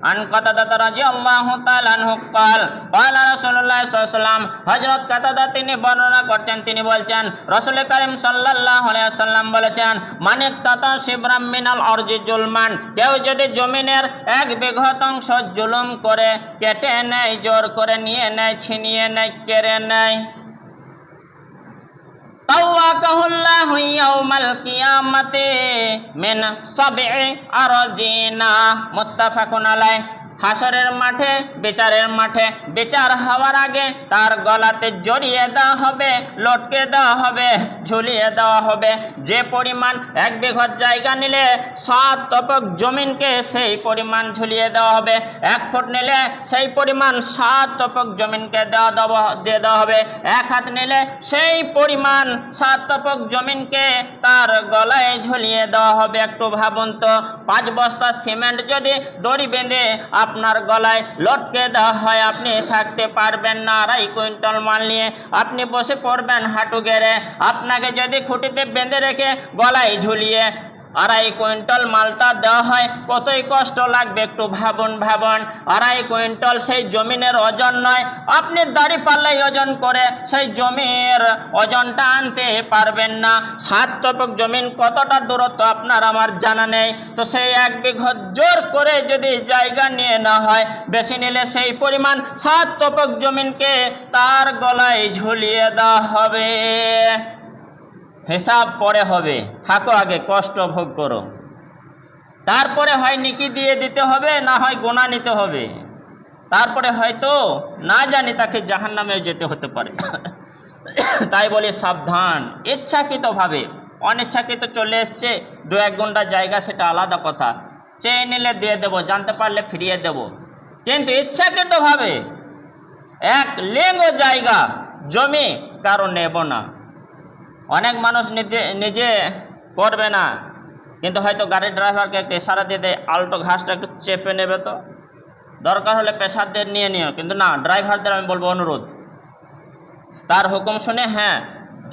আন কাতাদা রাদিয়াল্লাহু তাআলা আনহু قال قال রাসূলুল্লাহ সাল্লাল্লাহু আলাইহি ওয়াসাল্লাম হযরত কাতাদা তিনি বর্ণনা করছেন, তিনি বলছেন রাসূল কারীম সাল্লাল্লাহু আলাইহি ওয়াসাল্লাম বলেছেন, মানিক তাতা শিবরাম মিনাল আরজি জুলমান, কেউ যদি জমিনের 1 বিঘত অংশ জুলুম করে কেটে নেয়, জোর করে নিয়ে নেয়, ছিনিয়ে নেয়, কেড়ে নেয়, তাওয়াকাহুল্লাহু ইয়াউমাল কিয়ামাতি মিন সাবঈ আরজিনা, মুত্তাফাকুন আলাইহি। হাসরের মাঠে, বিচারের মাঠে, বিচার হওয়ার আগে তার গলাতে জড়িয়ে দেওয়া হবে, লটকে দেওয়া হবে, ঝুলিয়ে দেওয়া হবে। যে পরিমাণ 1 বিঘত জায়গা নিলে 7 তপক জমিনকে সেই পরিমাণ ঝুলিয়ে দেওয়া হবে। 1 ফুট নিলে সেই পরিমাণ 7 তপক জমিনকে দিয়ে দেওয়া হবে। 1 হাত নিলে সেই পরিমাণ 7 তপক জমিনকে তার গলায় ঝুলিয়ে দেওয়া হবে। একটু ভাবুন তো, 5 বস্তা সিমেন্ট যদি দড়ি বেঁধে আপনার গলায় লটকে দেওয়া হয়, আপনি থাকতে পারবেন না। 2.5 কুইন্টাল মাল নিয়ে আপনি বসে পড়বেন হাঁটু গেড়ে। আপনাকে যদি খুঁটিতে বেঁধে রেখে গলায় ঝুলিয়ে 2.5 কুইন্টাল মালটা দেওয়া হয়, কতই কষ্ট লাগবে একটু ভাবুন। 2.5 কুইন্টাল সেই জমিনের ওজন নয়, আপনি দাড়ি পাল্লাই ওজন করে সেই জমির ওজনটা আনতে পারবেন না। 7 তপক জমিন কতটা দূরত্ব আপনার আমার জানা নেই। তো সেই 1 বিঘত জোর করে যদি জায়গা নিয়ে না হয়, বেশি নিলে সেই পরিমাণ 7 তপক জমিনকে তার গলায় ঝুলিয়ে দেওয়া হবে। হিসাব পরে হবে, থাকো আগে কষ্ট ভোগ করো, তারপরে হয় নেকি দিয়ে দিতে হবে, না হয় গুনাহ নিতে হবে, তারপরে হয়তো না জানি তাকে জাহান্নামেও যেতে হতে পারে। তাই বলি সাবধান। ইচ্ছাকৃতভাবে, অনিচ্ছাকৃত চলে এসছে 2-1 গুন্ডা জায়গা, সেটা আলাদা কথা, চেয়ে নিলে দিয়ে দেবো, জানতে পারলে ফিরিয়ে দেব। কিন্তু ইচ্ছাকৃতভাবে 1 লিঙ্গ জায়গা জমি কারো নেব না। অনেক মানুষ নিজে করবে না, কিন্তু হয়তো গাড়ির ড্রাইভারকে একটু ইশারা দিয়ে দেয়, আলটো ঘাসটা একটু চেপে নেবে, তো দরকার হলে পেশারদের নিয়ে নিও, কিন্তু না, ড্রাইভারদের আমি বলবো অনুরোধ, তার হুকুম শুনে, হ্যাঁ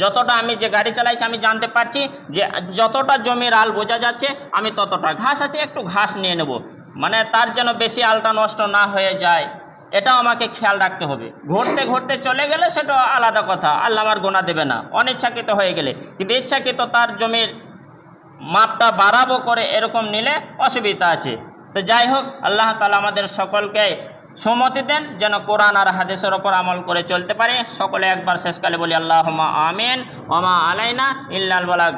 যতটা আমি যে গাড়ি চালাইছি আমি জানতে পারছি যে যতটা জমির আল বোঝা যাচ্ছে আমি ততটা, ঘাস আছে একটু ঘাস নিয়ে নেব, মানে তার যেন বেশি আলটা নষ্ট না হয়ে যায়, এটাও আমাকে খেয়াল রাখতে হবে। ঘুরতে ঘুরতে চলে গেলে সেটা আলাদা কথা, আল্লাহ আমার গুনাহ দেবে না, অনিচ্ছাকৃত হয়ে গেলে। কিন্তু ইচ্ছাকৃত তার জমির মাপটা বাড়াবো করে এরকম নিলে অসুবিধা আছে। তো যাই হোক, আল্লাহ তাআলা আমাদের সকলকে সুমতি দেন যেন কোরআন আর হাদিসের ওপর আমল করে চলতে পারে। সকলে একবার শেষকালে বলি আল্লাহুম্মা আমিন। ওয়া মা আলাইনা ইল্লাল বালাগ।